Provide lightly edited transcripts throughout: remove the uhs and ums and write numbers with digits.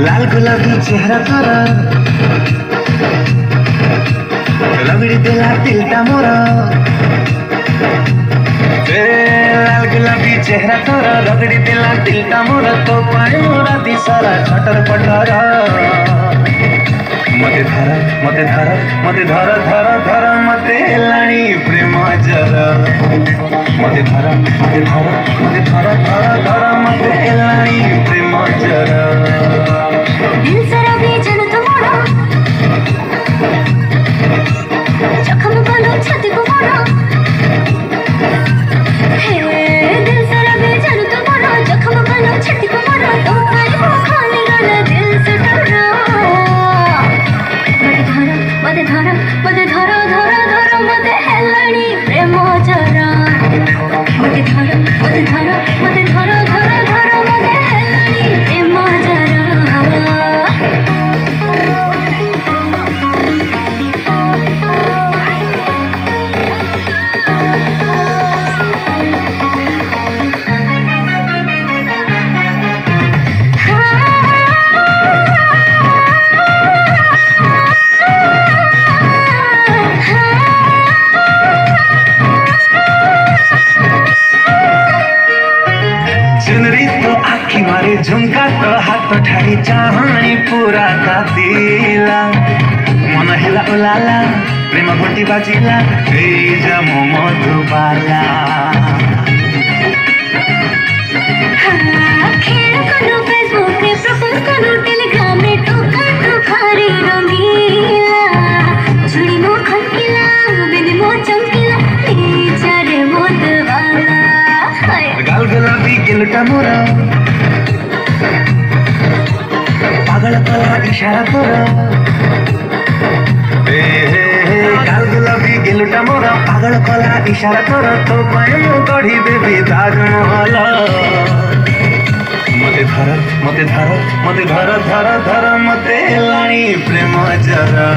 लाल गुलाबी चेहरा तोर रगड़ी देला दिलटा मोर लाल गुलाबी चेहरा तोर रगड़ी देला दिलटा मोर तो पाए मोरा दिसारा छटर पटर मते धर मते धर मते धर धर धर मते हेलाणी प्रेम जरा मते धर मते धर मते धर धर धर मते हेलाणी प्रेम जरा दिल सारा बेचैन तुम्हारा जख्म बांधो छाती को मारो दिल सारा बेचैन तुम्हारा जख्म बांधो छाती को मारो तुम्हारी वो खाने वाला दिल से डरो मते धरा मते धरा धरा धरा मते हेलाणी प्रेम जरा मते धरा मते धरा मते धरा धरा धरा मते हेलाणी प्रेम जरा मारे झुमका तो हाथ ठाड़ी चाहानी पूरा कातिला मन हेला उलाला प्रेम घोटी बाजिला जमो मधुबाला खेल करो फेसबुक पे प्रपोज करो टेलीग्राम में टोका टोखारी रंगीला छुड़ी मो खनकिला बिन मो चमकीला नीचारे मधुबाला गाल गुलाबी गिलटा मोरा पागल कला इशारा तोरा गाल गुलाबी गिलटा मोरा पागल कला इशारा तोरा तो पाए मु गढ़ी देवी ताजमहल मते धर मते धर मते धर धर धर मते हेलाणी प्रेम जरा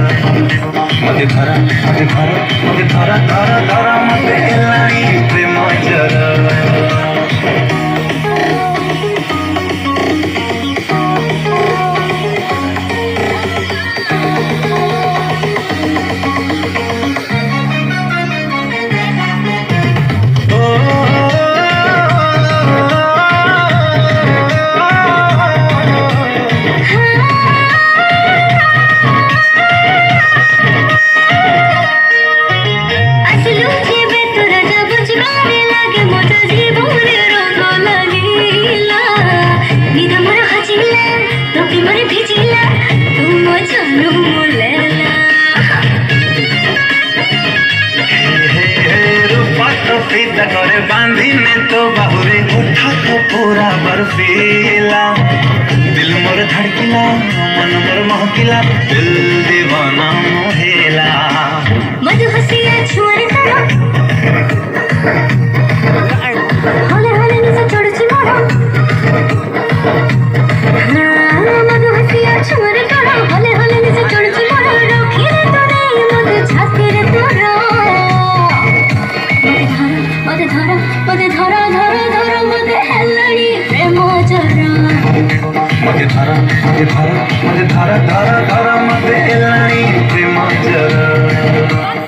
मते धर मते धर मते धर धर धर मते हेलाणी प्रेम जरा करे बांधी ने तो बाहुरे उठा तो पूरा बर्फीला दिल मोर धड़किला मन मोर महकिला दिल दीवाना मोहेला मधु हसिया छुअर करो हले हले निसे चढ़ची मोरा मधु हसिया छुअर करो हले हले निसे चढ़ची मोरा रोकी रे तोरे मधु छाती रे तोरा मते धरा मते धरा धरा धरा मते हेलाणी प्रेम जरा मते धरा मते धरा मते धरा धरा धरा मते हेलाणी प्रेम जरा।